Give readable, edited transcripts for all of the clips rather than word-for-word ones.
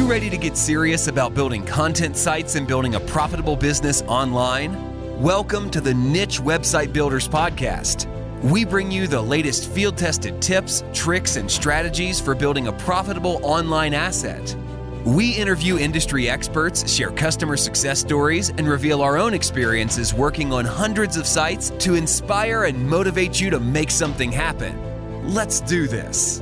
ready to get serious about building content sites and building a profitable business online? Welcome to the Niche Website Builders Podcast. We bring you the latest field-tested tips, tricks, and strategies for building a profitable online asset. We interview industry experts, share customer success stories, and reveal our own experiences working on hundreds of sites to inspire and motivate you to make something happen. Let's do this.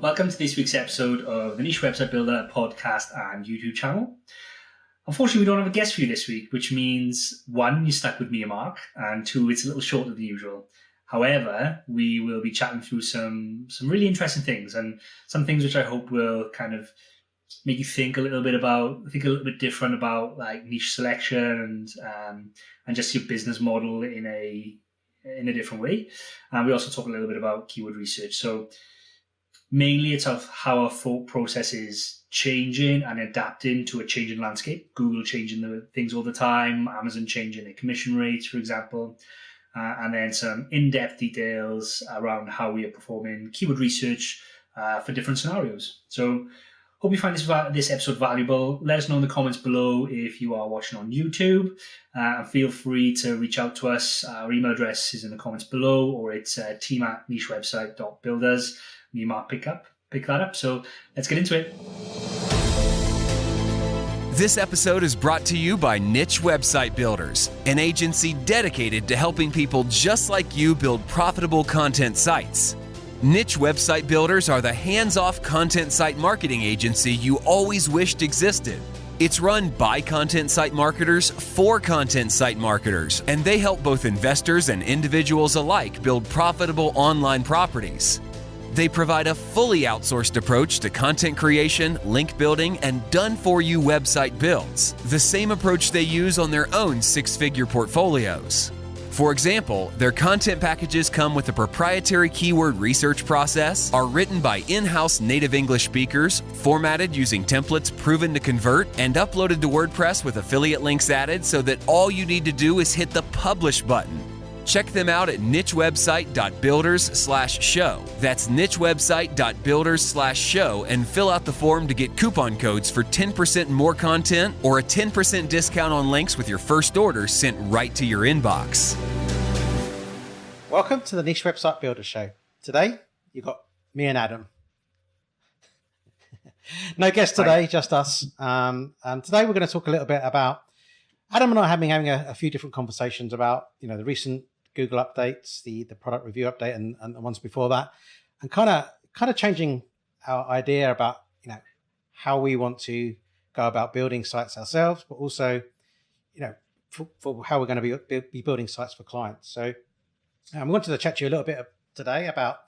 Welcome to this week's episode of the Niche Website Builder podcast and YouTube channel. Unfortunately, we don't have a guest for you this week, which means one, you're stuck with me and Mark, and two, it's a little shorter than usual. However, we will be chatting through some really interesting things, and some things which I hope will kind of make you think a little bit different about like niche selection and just your business model in a different way. And we also talk a little bit about keyword research. So mainly it's of how our thought process is changing and adapting to a changing landscape. Google changing the things all the time, Amazon changing their commission rates, for example, and then some in-depth details around how we are performing keyword research for different scenarios. So hope you find this episode valuable. Let us know in the comments below if you are watching on YouTube. And feel free to reach out to us. Our email address is in the comments below, or it's team@nichewebsite.builders. Me and Mark pick that up. So let's get into it. This episode is brought to you by Niche Website Builders, an agency dedicated to helping people just like you build profitable content sites. Niche Website Builders are the hands-off content site marketing agency you always wished existed. It's run by content site marketers for content site marketers, and they help both investors and individuals alike build profitable online properties. They provide a fully outsourced approach to content creation, link building, and done-for-you website builds, the same approach they use on their own six-figure portfolios. For example, their content packages come with a proprietary keyword research process, are written by in-house native English speakers, formatted using templates proven to convert, and uploaded to WordPress with affiliate links added so that all you need to do is hit the publish button. Check them out at nichewebsite.builders/show. That's nichewebsite.builders/show, and fill out the form to get coupon codes for 10% more content or a 10% discount on links with your first order sent right to your inbox. Welcome to the Niche Website Builder Show. Today, you've got me and Adam. No guest today, just us. And today we're going to talk a little bit about, Adam and I have been having a few different conversations about, the recent Google updates, the product review update, and the ones before that, and kind of changing our idea about how we want to go about building sites ourselves, but also for how we're going to be building sites for clients. So we wanted to chat to you a little bit today about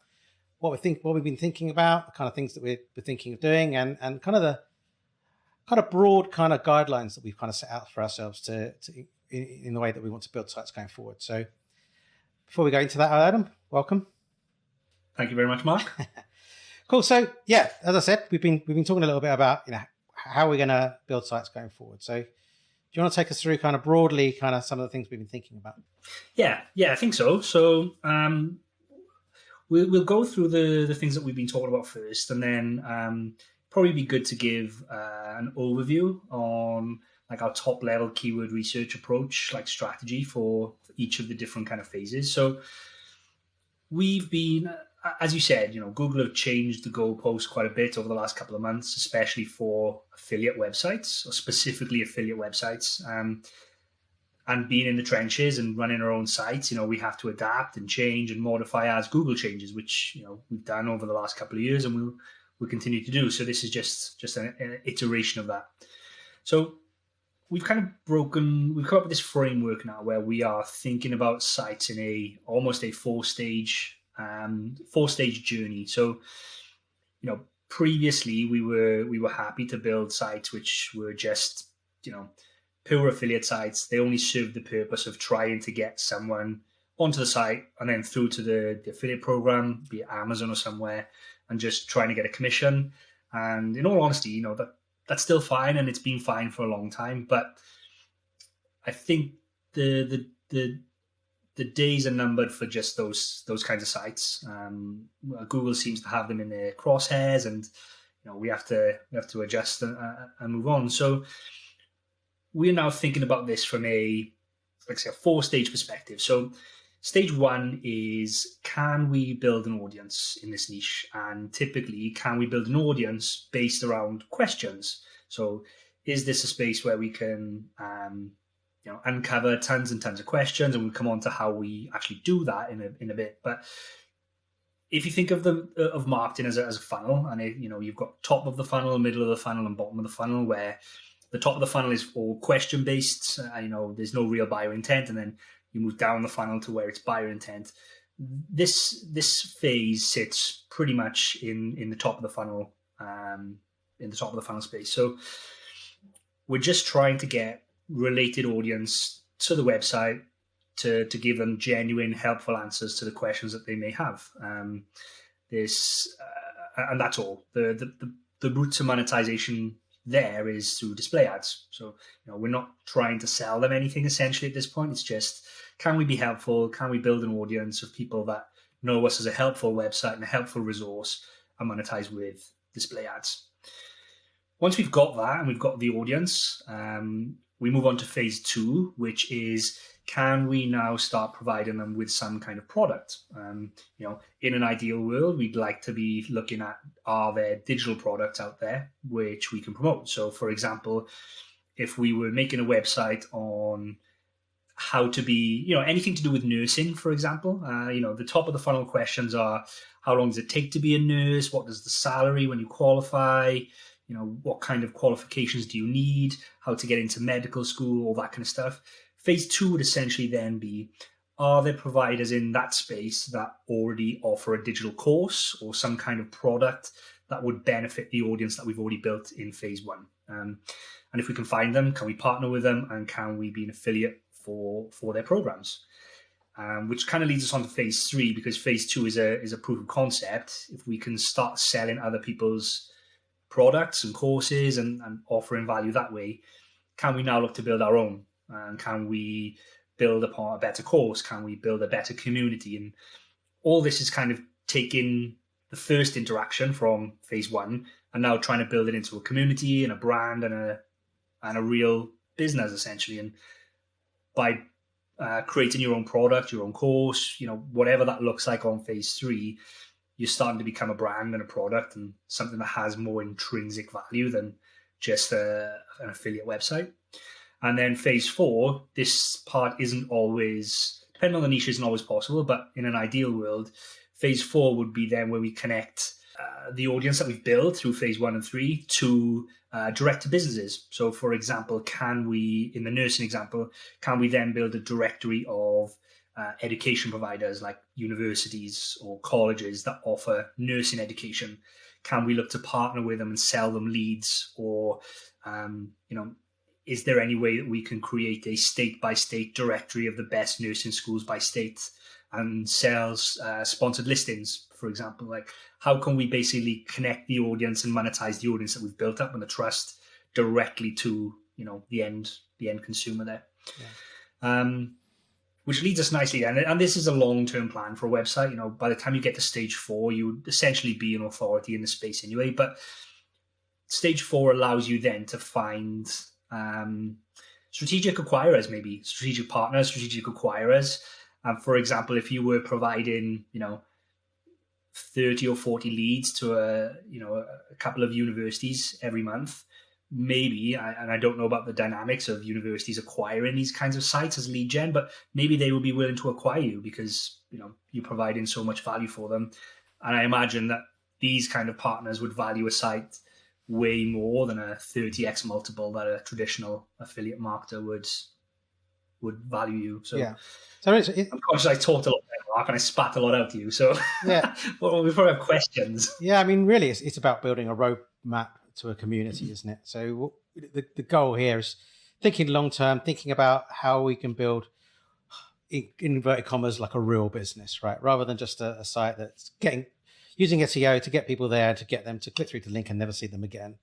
what we've been thinking about, the kind of things that we're thinking of doing, and kind of the broad kind of guidelines that we've kind of set out for ourselves in the way that we want to build sites going forward. So before we go into that, Adam, welcome. Thank you very much, Mark. Cool. So yeah, as I said, we've been talking a little bit about how we're going to build sites going forward. So do you want to take us through kind of broadly kind of some of the things we've been thinking about? Yeah, I think so. So we'll go through the things that we've been talking about first, and then probably be good to give an overview on like our top level keyword research approach, like strategy for each of the different kind of phases. So we've been, as you said, Google have changed the goalpost quite a bit over the last couple of months, especially for affiliate websites, or specifically affiliate websites. And being in the trenches and running our own sites, we have to adapt and change and modify as Google changes, which we've done over the last couple of years, and we'll continue to do. So this is just an iteration of that. So we've come up with this framework now where we are thinking about sites in almost a four-stage journey. So, previously we were happy to build sites which were just, pure affiliate sites. They only served the purpose of trying to get someone onto the site and then through to the affiliate program, be it Amazon or somewhere, and just trying to get a commission. And in all honesty, that's still fine, and it's been fine for a long time. But I think the the days are numbered for just those kinds of sites. Google seems to have them in their crosshairs, and we have to adjust and move on. So we're now thinking about this from a 4-stage perspective. So stage 1 is, can we build an audience in this niche? And typically, can we build an audience based around questions? So is this a space where we can uncover tons and tons of questions? And we'll come on to how we actually do that in a bit. But if you think of marketing as a funnel, and you've got top of the funnel, middle of the funnel, and bottom of the funnel, where the top of the funnel is all question based. There's no real buyer intent, and then you move down the funnel to where it's buyer intent. This phase sits pretty much in the top of the funnel, in the top of the funnel space. So we're just trying to get related audience to the website to give them genuine, helpful answers to the questions that they may have. And that's all. The route to monetization there is through display ads. So we're not trying to sell them anything essentially at this point. It's just, can we be helpful? Can we build an audience of people that know us as a helpful website and a helpful resource and monetize with display ads? Once we've got that and we've got the audience, we move on to phase 2, which is, can we now start providing them with some kind of product? In an ideal world, we'd like to be looking at, are there digital products out there which we can promote? So, for example, if we were making a website on how to be, anything to do with nursing, for example, the top of the funnel questions are, how long does it take to be a nurse? What is the salary when you qualify? What kind of qualifications do you need? How to get into medical school, all that kind of stuff. Phase 2 would essentially then be, are there providers in that space that already offer a digital course or some kind of product that would benefit the audience that we've already built in phase 1? And if we can find them, can we partner with them, and can we be an affiliate for their programs? Which kind of leads us on to phase 3, because phase 2 is a proof of concept. If we can start selling other people's products and courses and offering value that way, can we now look to build our own? And can we build upon a better course? Can we build a better community? And all this is kind of taking the first interaction from phase 1 and now trying to build it into a community and a brand and a real business, essentially. And by creating your own product, your own course, whatever that looks like on phase 3, you're starting to become a brand and a product and something that has more intrinsic value than just an affiliate website. And then phase 4, this part isn't always, depending on the niche, isn't always possible, but in an ideal world, phase 4 would be then where we connect the audience that we've built through phase 1 and 3 to direct to businesses. So, for example, can we, in the nursing example, can we then build a directory of education providers like universities or colleges that offer nursing education? Can we look to partner with them and sell them leads? Or, is there any way that we can create a state-by-state directory of the best nursing schools by state and sells sponsored listings, for example? Like, how can we basically connect the audience and monetize the audience that we've built up and the trust directly to, the end consumer there? Yeah. Which leads us nicely, and this is a long-term plan for a website. By the time you get to stage 4, you would essentially be an authority in the space anyway. But stage 4 allows you then to find strategic acquirers, maybe strategic partners, strategic acquirers. For example, if you were providing, 30 or 40 leads to a couple of universities every month, maybe, and I don't know about the dynamics of universities acquiring these kinds of sites as lead gen, but maybe they would be willing to acquire you because, you're providing so much value for them. And I imagine that these kind of partners would value a site way more than a 30x multiple that a traditional affiliate marketer would value you. So yeah. I'm conscious I talked a lot there, Mark, and I spat a lot out to you. So yeah, well, we probably have questions. Yeah, I mean, really, it's about building a roadmap to a community, isn't it? So the goal here is thinking long term, thinking about how we can build, in inverted commas, like a real business, right? Rather than just a site that's using SEO to get people there, to get them to click through the link and never see them again.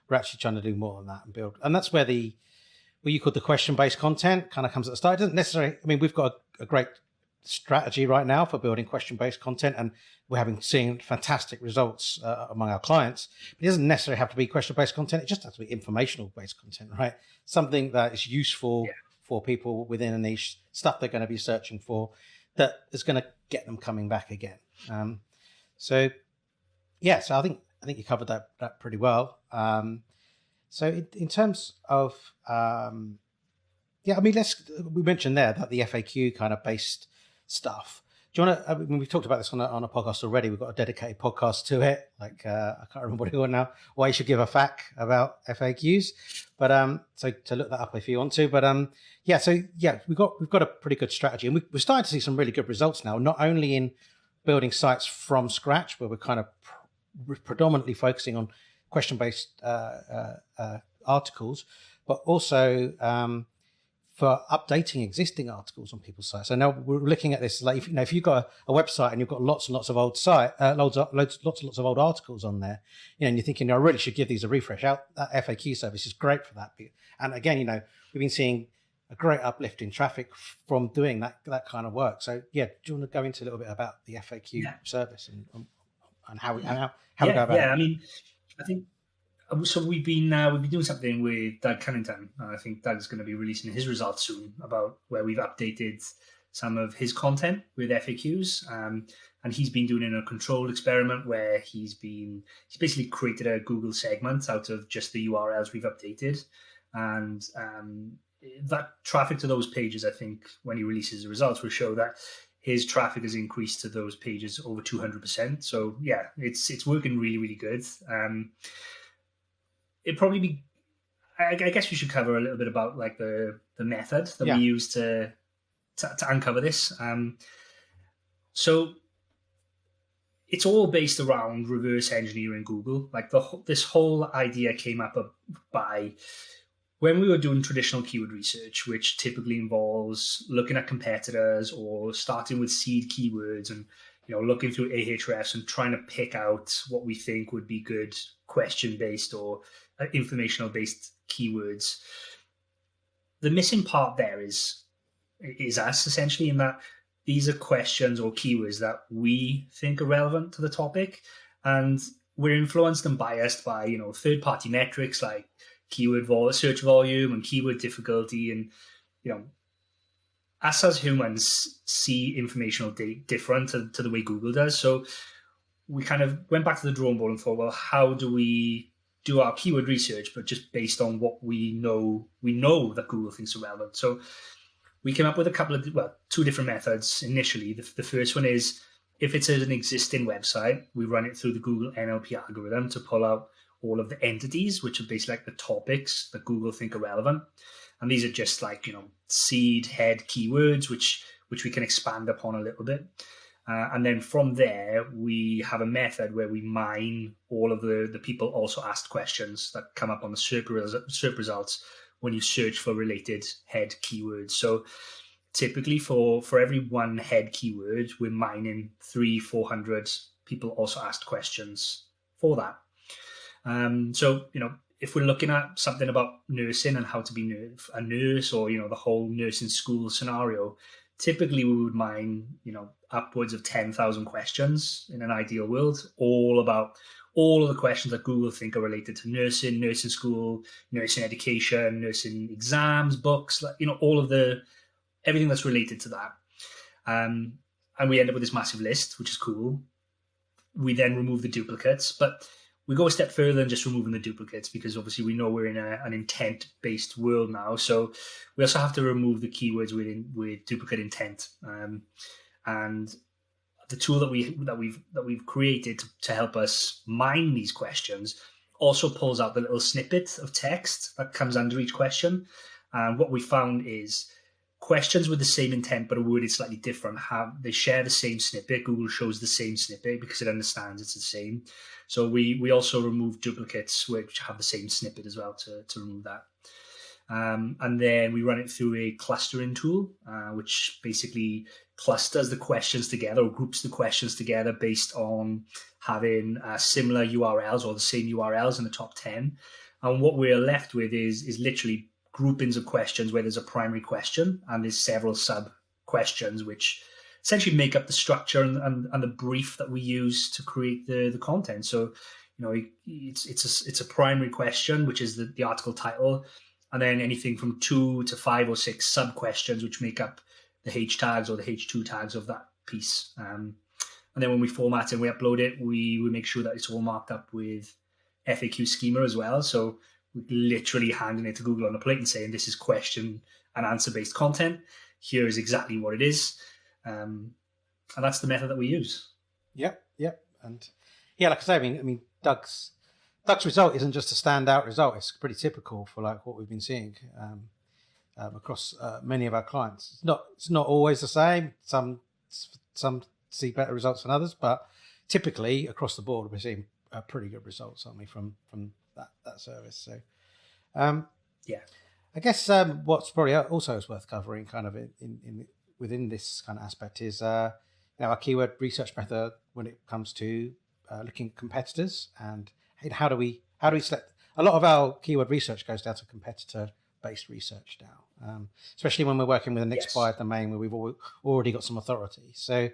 We're actually trying to do more than that and build. And that's where what you call the question-based content kind of comes at the start. It doesn't necessarily, I mean, we've got a great strategy right now for building question-based content, and we're seeing fantastic results among our clients. It doesn't necessarily have to be question-based content. It just has to be informational-based content, right? Something that is useful for people within a niche, stuff they're going to be searching for, that is going to get them coming back again. So I think you covered that pretty well. So in terms of we mentioned there that the FAQ kind of based stuff. Do you want to? I mean, we've talked about this on a podcast already. We've got a dedicated podcast to it. Like I can't remember what it was now. Why you should give a FAQ about FAQs, but so to look that up if you want to. But we've got a pretty good strategy, and we're starting to see some really good results now. Not only in building sites from scratch, where we're kind of predominantly focusing on question-based articles, but also for updating existing articles on people's sites. So now we're looking at this like if you've got a website and you've got lots and lots of old lots of old articles on there, and you're thinking, I really should give these a refresh. That FAQ service is great for that. And again, we've been seeing a great uplift in traffic from doing that kind of work. So do you want to go into a little bit about the FAQ service and how we go about it? I mean, I think. So we've been doing something with Doug Cunnington. I think Doug's going to be releasing his results soon about where we've updated some of his content with FAQs. And he's been doing a controlled experiment where he's basically created a Google segment out of just the URLs we've updated. And that traffic to those pages, I think, when he releases the results, will show that his traffic has increased to those pages over 200%. So it's working really, really good. It'd probably be, I guess we should cover a little bit about like the method that we use to uncover this. So it's all based around reverse engineering Google. Like this whole idea came up by when we were doing traditional keyword research, which typically involves looking at competitors or starting with seed keywords and looking through Ahrefs and trying to pick out what we think would be good question-based or informational-based keywords. The missing part there is us, essentially, in that these are questions or keywords that we think are relevant to the topic, and we're influenced and biased by third-party metrics like keyword search volume and keyword difficulty, and us as humans see informational different to the way Google does. So we kind of went back to the drawing board and thought, well, how do we do our keyword research, but just based on what we know that Google thinks are relevant? So we came up with two different methods initially. The first one is, if it's an existing website, we run it through the Google NLP algorithm to pull out all of the entities, which are basically like the topics that Google think are relevant. And these are just like, seed head keywords, which we can expand upon a little bit. And then from there, we have a method where we mine all of the people also asked questions that come up on the SERP results when you search for related head keywords. So typically for every one head keyword, we're mining 300-400 people also asked questions for that. So, if we're looking at something about nursing and how to be a nurse, or, the whole nursing school scenario, typically we would mine, upwards of 10,000 questions in an ideal world, all about all of the questions that Google think are related to nursing school, nursing education, nursing exams, books, all of everything that's related to that. And we end up with this massive list, which is cool. We then remove the duplicates, but we go a step further than just removing the duplicates, because obviously we know we're in an intent-based world now. So we also have to remove the keywords with duplicate intent. And the tool that we've created to help us mine these questions also pulls out the little snippet of text that comes under each question. And what we found is questions with the same intent but are worded slightly different, they share the same snippet. Google shows the same snippet because it understands it's the same. So we also remove duplicates which have the same snippet as well to remove that. And then we run it through a clustering tool, which basically clusters the questions together or groups the questions together based on having similar URLs or the same URLs in the top 10. And what we're left with is literally groupings of questions where there's a primary question and there's several sub questions which essentially make up the structure and the brief that we use to create the content. So, it's a primary question, which is the article title, and then anything from 2 to 5 or 6 sub questions, which make up the H tags or the H2 tags of that piece. And then when we format and we upload it, we make sure that it's all marked up with FAQ schema as well. So we're literally handing it to Google on a plate and saying, this is question and answer based content. Here is exactly what it is. And that's the method that we use. Yep. And yeah, like I say, I mean, Doug's result isn't just a standout result. It's pretty typical for like what we've been seeing across many of our clients. It's not always the same. Some see better results than others, but typically across the board, we're seeing pretty good results, aren't we, from that service? So, yeah, I guess what's probably also is worth covering, kind of in within this kind of aspect, is our keyword research method when it comes to looking at competitors, and how do we select. A lot of our keyword research goes down to competitor-based research now, especially when we're working with an expired domain where we've already got some authority. So,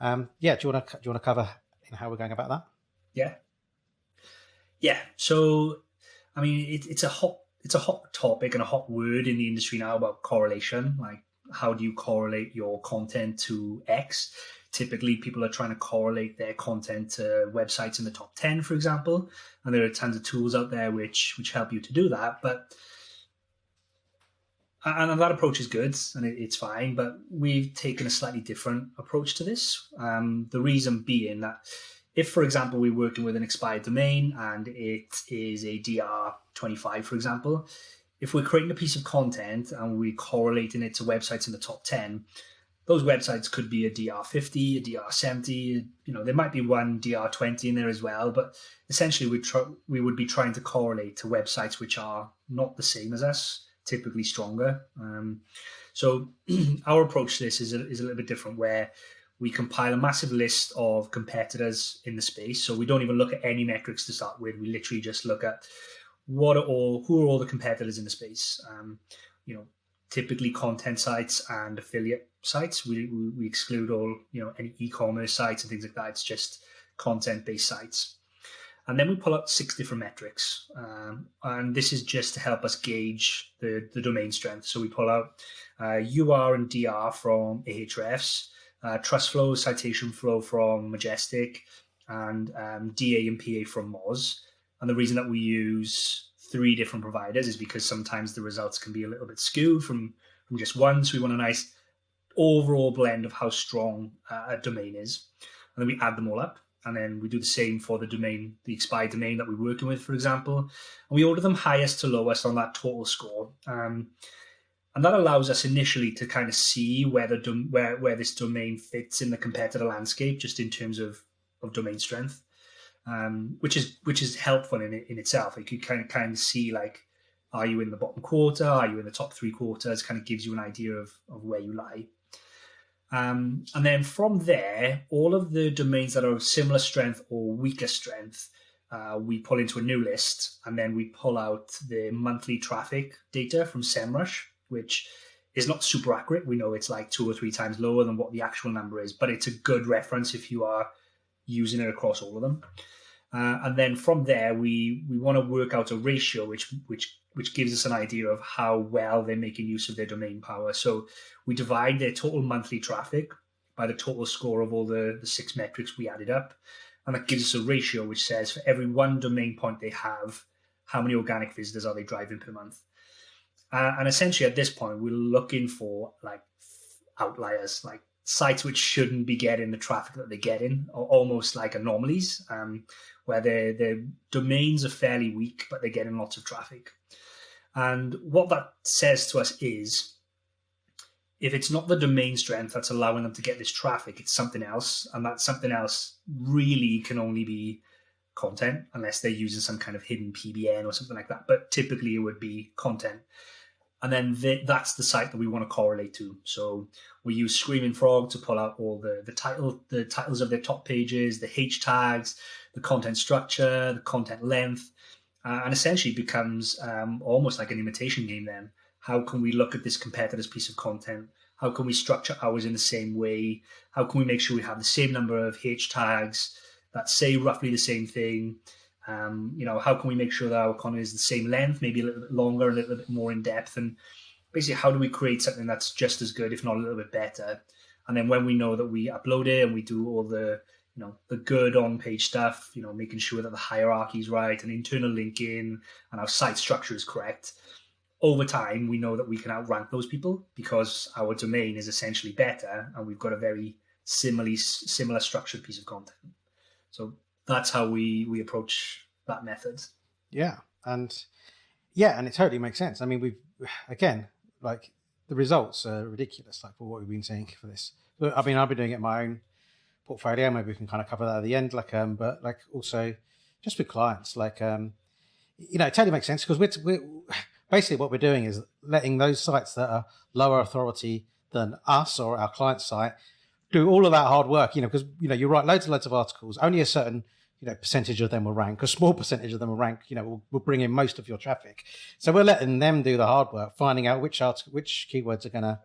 do you want to cover how we're going about that? Yeah. So, I mean, it's a hot topic and a hot word in the industry now about correlation. Like, how do you correlate your content to X? Typically, people are trying to correlate their content to websites in the top 10, for example, and there are tons of tools out there which help you to do that. And that approach is good and it's fine, but we've taken a slightly different approach to this. The reason being that if, for example, we're working with an expired domain and it is a DR25, for example, if we're creating a piece of content and we're correlating it to websites in the top 10, those websites could be a DR50, a DR70, there might be one DR20 in there as well, but essentially we would be trying to correlate to websites which are not the same as us, typically stronger. So our approach to this is a little bit different, where we compile a massive list of competitors in the space. So we don't even look at any metrics to start with. We literally just look at who are all the competitors in the space. Typically content sites and affiliate sites. We exclude all, any e-commerce sites and things like that. It's just content-based sites. And then we pull out 6 different metrics. And this is just to help us gauge the domain strength. So we pull out UR and DR from Ahrefs, trust flow, citation flow from Majestic, and DA and PA from Moz. And the reason that we use 3 different providers is because sometimes the results can be a little bit skewed from just one. So we want a nice overall blend of how strong a domain is. And then we add them all up. And then we do the same for the expired domain that we're working with, for example. And we order them highest to lowest on that total score. And that allows us initially to kind of see where this domain fits in the competitor landscape, just in terms of domain strength. Which is helpful in itself. You could kind of see, like, are you in the bottom quarter? Are you in the top 3 quarters? Kind of gives you an idea of where you lie. And then from there, all of the domains that are of similar strength or weaker strength, we pull into a new list, and then we pull out the monthly traffic data from SEMrush, which is not super accurate. We know it's like 2 or 3 times lower than what the actual number is, but it's a good reference if you are using it across all of them. And then from there, we want to work out a ratio which gives us an idea of how well they're making use of their domain power. So we divide their total monthly traffic by the total score of all the 6 metrics we added up. And that gives us a ratio which says for every 1 domain point they have, how many organic visitors are they driving per month? And essentially at this point, we're looking for like outliers, like sites which shouldn't be getting the traffic that they're getting, or almost like anomalies, where their domains are fairly weak, but they're getting lots of traffic. And what that says to us is, if it's not the domain strength that's allowing them to get this traffic, it's something else. And that something else really can only be content, unless they're using some kind of hidden PBN or something like that. But typically it would be content. And then that's the site that we want to correlate to. So we use Screaming Frog to pull out all the titles of their top pages, the H tags, the content structure, the content length, and essentially becomes almost like an imitation game then. How can we look at this competitor's piece of content How can we structure ours in the same way? How can we make sure we have the same number of H tags that say roughly the same thing? How can we make sure that our content is the same length, maybe a little bit longer, a little bit more in depth? And basically, how do we create something that's just as good, if not a little bit better? And then when we know that we upload it and we do all the good on-page stuff, making sure that the hierarchy is right and internal linking and our site structure is correct, over time, we know that we can outrank those people because our domain is essentially better and we've got a very similar structured piece of content. So that's how we approach that method. Yeah. And it totally makes sense. I mean, the results are ridiculous, like for what we've been seeing for this. But I mean, I've been doing it in my own portfolio. Maybe we can kind of cover that at the end, but also just with clients, it totally makes sense because we're basically what we're doing is letting those sites that are lower authority than us or our client site do all of that hard work, because, you write loads and loads of articles, only a certain, percentage of them will rank, a small percentage of them will rank, will bring in most of your traffic. So we're letting them do the hard work, finding out which keywords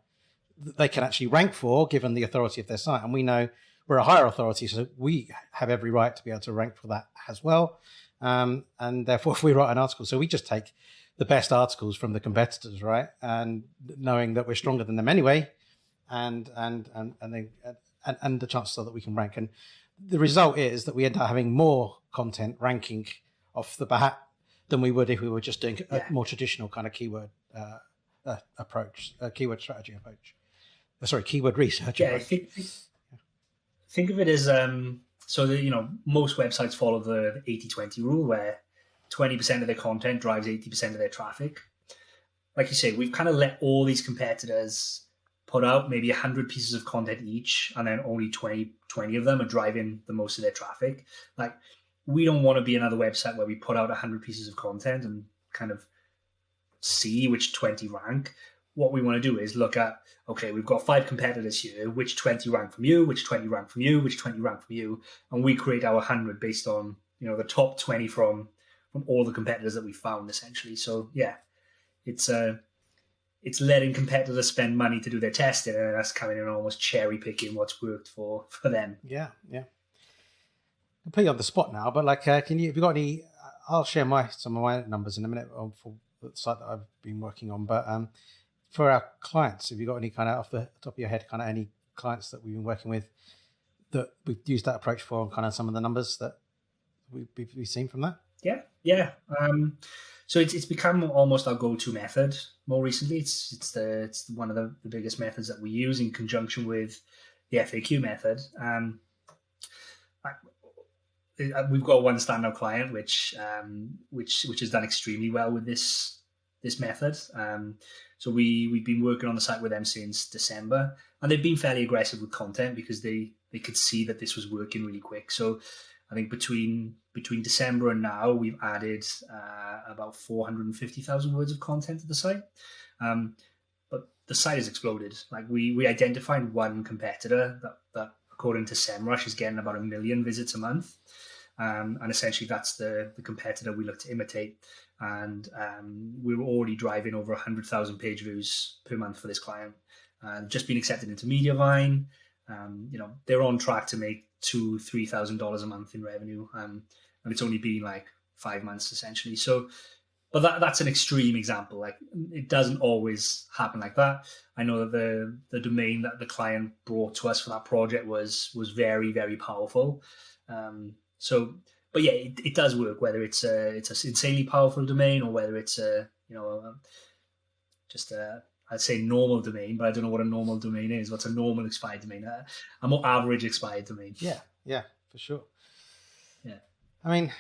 they can actually rank for, given the authority of their site. And we know we're a higher authority, so we have every right to be able to rank for that as well. And therefore, if we write an article, so we just take the best articles from the competitors, right? And knowing that we're stronger than them anyway, and the chances are that we can rank. And the result is that we end up having more content ranking off the bat than we would if we were just doing a more traditional kind of keyword approach, keyword strategy approach. Keyword research. Yeah, approach. Think of it as most websites follow the 80-20 rule, where 20% of their content drives 80% of their traffic. Like you say, we've kind of let all these competitors put out maybe 100 pieces of content each, and then only 20 of them are driving the most of their traffic. Like, we don't want to be another website where we put out 100 pieces of content and kind of see which 20 rank. What we want to do is look at, okay, we've got 5 competitors here, which 20 rank from you, which 20 rank from you, which 20 rank from you, and we create our 100 based on, the top 20 from all the competitors that we found, essentially. So yeah, it's letting competitors spend money to do their testing, and us coming in and almost cherry picking what's worked for them. Yeah. I'll put you on the spot now, but have you got any? I'll share some of my numbers in a minute for the site that I've been working on. But for our clients, have you got any kind of off the top of your head, kind of any clients that we've been working with that we've used that approach for, and kind of some of the numbers that we've seen from that? Yeah. So it's become almost our go-to method more recently. It's one of the biggest methods that we use in conjunction with the FAQ method. We've got one standout client which has done extremely well with this method. So we've been working on the site with them since December, and they've been fairly aggressive with content because they could see that this was working really quick. So I think between December and now, we've added about 450,000 words of content to the site. But the site has exploded. Like, we identified one competitor that according to SEMrush, is getting about 1 million visits a month. And essentially that's the competitor we look to imitate. And we were already driving over 100,000 page views per month for this client. Just been accepted into Mediavine. They're on track to make $2,000-$3,000 a month in revenue, and it's only been like 5 months essentially. So, but that's an extreme example. Like, it doesn't always happen like that. I know that the domain that the client brought to us for that project was very, very powerful. But yeah, it does work, whether it's an insanely powerful domain or whether it's I'd say normal domain, but I don't know what a normal domain is. What's a normal expired domain? A more average expired domain. Yeah, for sure. Yeah. I mean,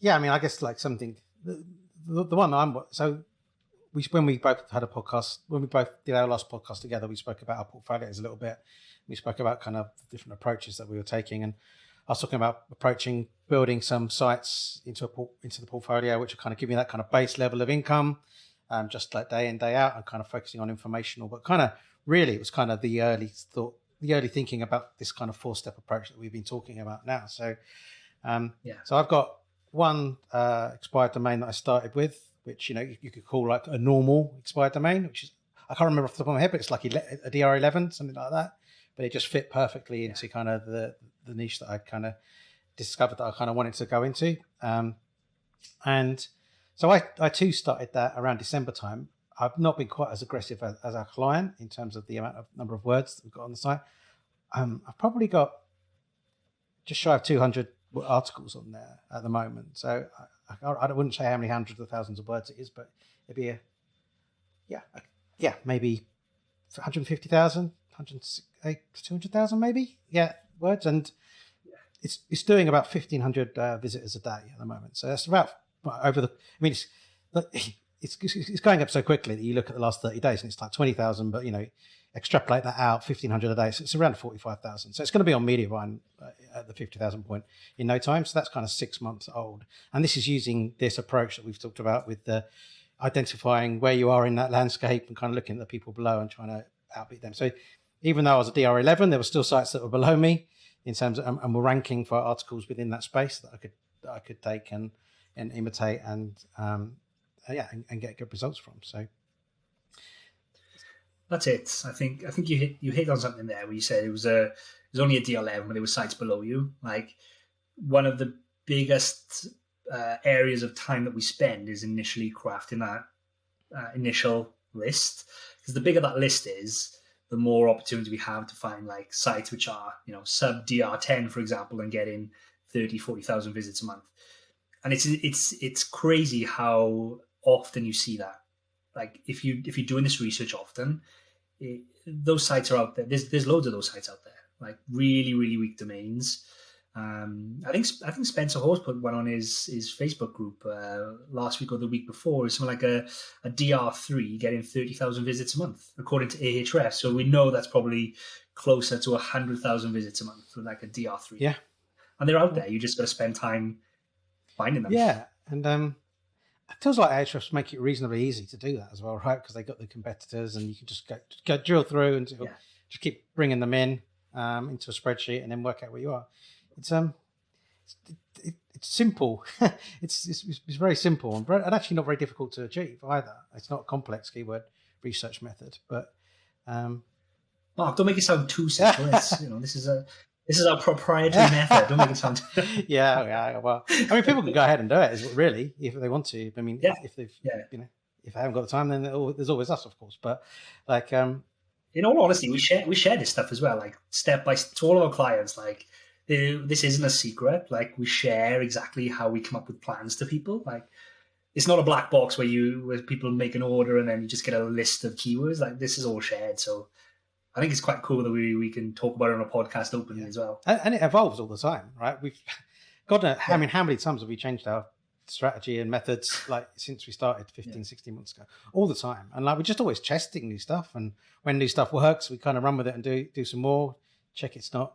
I guess like something, the one when we both had a podcast, when we both did our last podcast together, we spoke about our portfolios a little bit. We spoke about kind of different approaches that we were taking, and I was talking about building some sites into the portfolio, which will kind of give me that kind of base level of income, just like day in, day out, and kind of focusing on informational. But kind of really, it was kind of the early thinking about this kind of 4-step approach that we've been talking about now. So, So I've got one expired domain that I started with, which you could call like a normal expired domain, which is I can't remember off the top of my head, but it's like a DR11, something like that. But it just fit perfectly into kind of the niche that I kind of discovered that I kind of wanted to go into. And so I too started that around December time. I've not been quite as aggressive as our client in terms of the number of words that we've got on the site. I've probably got just shy of 200 articles on there at the moment. So I wouldn't say how many hundreds of thousands of words it is, but it'd be maybe 150,000, 200,000 maybe, words, and it's doing about 1,500 visitors a day at the moment. So that's about over the. I mean, it's going up so quickly that you look at the last 30 days and it's like 20,000, but extrapolate that out, 1,500 a day, so it's around 45,000. So it's going to be on Mediavine at the 50,000 point in no time. So that's kind of 6 months old. And this is using this approach that we've talked about with the identifying where you are in that landscape and kind of looking at the people below and trying to outbeat them. So even though I was a DR11, there were still sites that were below me in terms of, and were ranking for articles within that space that I could take and imitate and get good results from. So that's it. I think you hit on something there where you said it was only a DR11, but there were sites below you. Like, one of the biggest areas of time that we spend is initially crafting that initial list, because the bigger that list is, the more opportunity we have to find like sites which are sub DR10, for example, and getting 30,000-40,000 visits a month. And it's crazy how often you see that. Like, if you're doing this research often, those sites are out there. There's loads of those sites out there, like really, really weak domains. I think Spencer Horse put one on his Facebook group last week or the week before. It's something like a DR3 getting 30,000 visits a month, according to Ahrefs. So we know that's probably closer to 100,000 visits a month for like a DR3. Yeah, and they're out there. You just got to spend time finding them. Yeah, and it feels like Ahrefs make it reasonably easy to do that as well, right? Because they got the competitors, and you can just go drill through and just keep bringing them in into a spreadsheet, and then work out where you are. It's simple. it's very simple and actually not very difficult to achieve either. It's not a complex keyword research method, but Mark, don't make it sound too simple. This is our proprietary method. Don't make it sound. Yeah. Well, I mean, people can go ahead and do it, really, if they want to. I mean, if they haven't got the time, then there's always us, of course. But like, in all honesty, we share this stuff as well, like step by step to all of our clients. Like, this isn't a secret. Like, we share exactly how we come up with plans to people. Like, it's not a black box where people make an order and then you just get a list of keywords. Like, this is all shared. So I think it's quite cool that we can talk about it on a podcast openly as well. And it evolves all the time, right? We've got how many times have we changed our strategy and methods, like, since we started 15, 16 months ago? All the time. And like, we're just always testing new stuff. And when new stuff works, we kind of run with it and do some more, check it's not,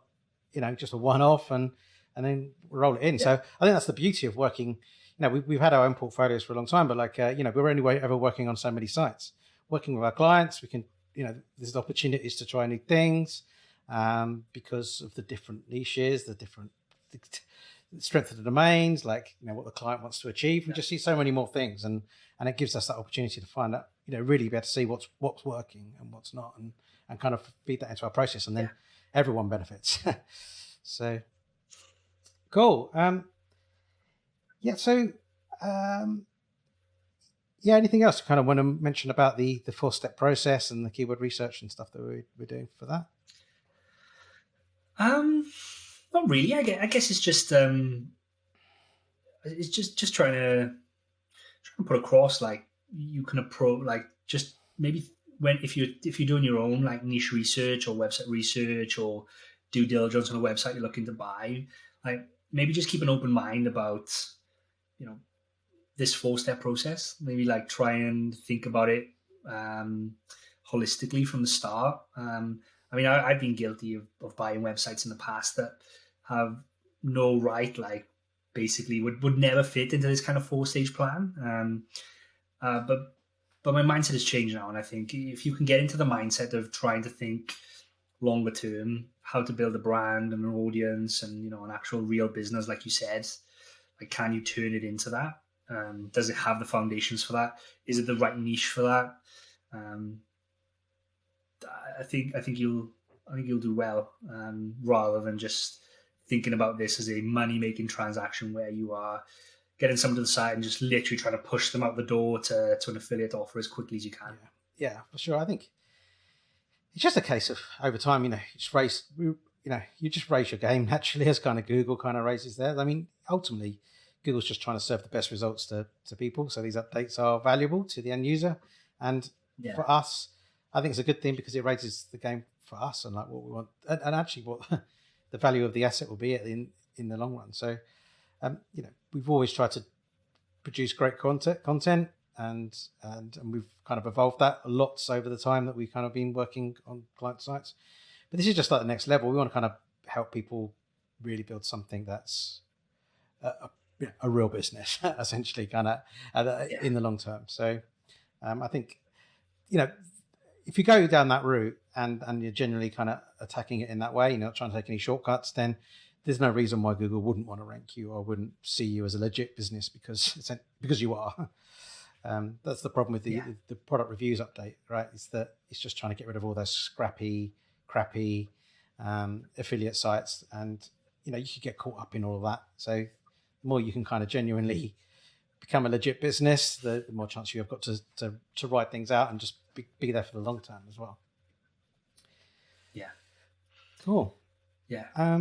just a one-off, and then roll it in. Yeah. So I think that's the beauty of working. We've had our own portfolios for a long time, but like, we're only ever working on so many sites. Working with our clients, we can, there's opportunities to try new things because of the different niches, the strength of the domains, like, what the client wants to achieve. We just see so many more things, and it gives us that opportunity to find out, really be able to see what's working and what's not, and kind of feed that into our process, and then everyone benefits. So cool. Anything else you kind of want to mention about the 4-step process and the keyword research and stuff that we're doing for that? Not really. I guess it's just trying to put across, like, you can approach, like, just maybe if you're doing your own like niche research or website research or due diligence on a website you're looking to buy, like, maybe just keep an open mind about this 4-step process. Maybe like try and think about it holistically from the start. I mean, I've been guilty of buying websites in the past that have no right, like, basically would never fit into this kind of 4-stage plan. But my mindset has changed now, and I think if you can get into the mindset of trying to think longer term, how to build a brand and an audience and an actual real business, like you said, like, can you turn it into that? Does it have the foundations for that? Is it the right niche for that? I think you'll do well, rather than just thinking about this as a money-making transaction where you are getting someone to the site and just literally trying to push them out the door to an affiliate offer as quickly as you can. Yeah, for sure. I think it's just a case of over time, you just raise your game naturally, as kind of Google kind of raises theirs. I mean, ultimately, Google's just trying to serve the best results to people. So these updates are valuable to the end user. And for us, I think it's a good thing because it raises the game for us and like what we want and actually what the value of the asset will be in the long run. So, we've always tried to produce great content and we've kind of evolved that a lot over the time that we've kind of been working on client sites. But this is just like the next level. We want to kind of help people really build something that's a real business, essentially, kind of in the long term. So I think, if you go down that route and you're generally kind of attacking it in that way, you're not trying to take any shortcuts, then there's no reason why Google wouldn't want to rank you or wouldn't see you as a legit business because you are. That's the problem with the product reviews update, right? It's that it's just trying to get rid of all those scrappy, crappy affiliate sites, and you could get caught up in all of that. So the more you can kind of genuinely become a legit business, the more chance you have got to write things out and just be there for the long term as well. Yeah. Cool. Yeah.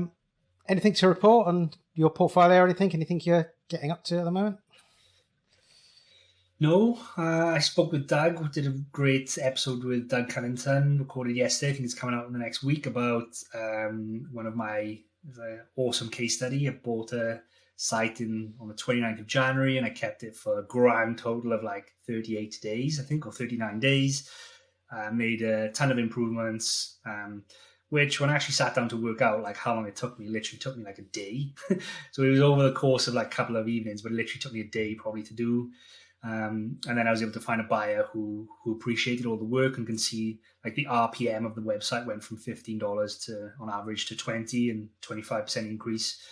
Anything to report on your portfolio or anything? Anything you're getting up to at the moment? No, I spoke with Doug. We did a great episode with Doug Cunnington, recorded yesterday. I think it's coming out in the next week, about one of my awesome case study. I bought a site on the 29th of January and I kept it for a grand total of like 38 days, I think, or 39 days. Made a ton of improvements, which when I actually sat down to work out like how long it took me, literally took me like a day. So it was over the course of like a couple of evenings, but it literally took me a day probably to do. And then I was able to find a buyer who appreciated all the work and can see like the RPM of the website went from $15 to on average to 20 and 25% increase.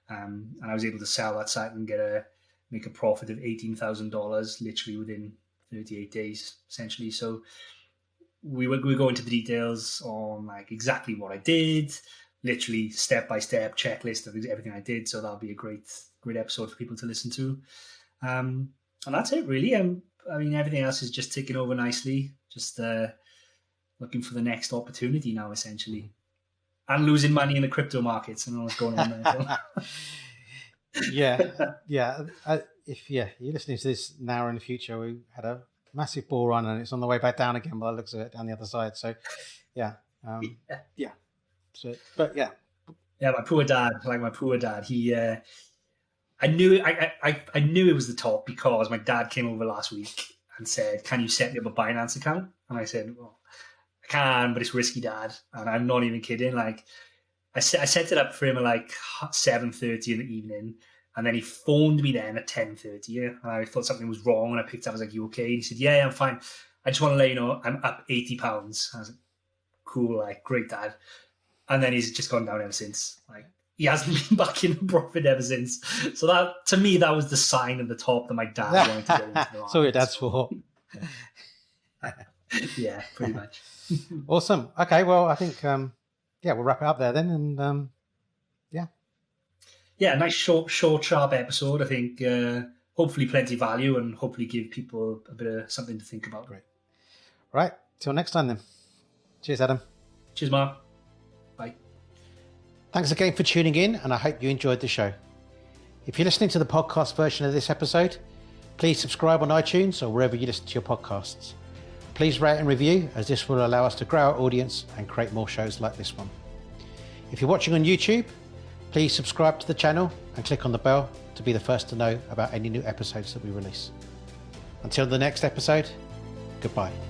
And I was able to sell that site and make a profit of $18,000 literally within 38 days, essentially. So we go into the details on like exactly what I did, literally step-by-step checklist of everything I did. So that'll be a great episode for people to listen to. And that's it, really. I mean, everything else is just ticking over nicely. Just looking for the next opportunity now, essentially. And losing money in the crypto markets and all what's going on there. Yeah. If you're listening to this now or in the future, we had a massive bull run and it's on the way back down again by the looks of it, down the other side. So, yeah. So, but yeah. Yeah, my poor dad. He... I knew it was the top because my dad came over last week and said, "Can you set me up a Binance account?" And I said, "Well, I can, but it's risky, Dad." And I'm not even kidding. Like, I set it up for him at like 7:30 in the evening, and then he phoned me then at 10:30, and I thought something was wrong. And I picked up. I was like, "You okay?" And he said, "Yeah, I'm fine. I just want to let you know I'm up £80." I was like, "Cool, like great, Dad." And then he's just gone down ever since. Like, he hasn't been back in profit ever since. So that, to me, that was the sign of the top that my dad wanted to get into the market. So your dad's fault. Yeah, pretty much. Awesome. Okay, well, I think, we'll wrap it up there then. And yeah, nice short, sharp episode. I think hopefully plenty of value and hopefully give people a bit of something to think about. Great. Right. Till next time then. Cheers, Adam. Cheers, Mark. Bye. Thanks again for tuning in, and I hope you enjoyed the show. If you're listening to the podcast version of this episode, please subscribe on iTunes or wherever you listen to your podcasts. Please rate and review, as this will allow us to grow our audience and create more shows like this one. If you're watching on YouTube, please subscribe to the channel and click on the bell to be the first to know about any new episodes that we release. Until the next episode, goodbye.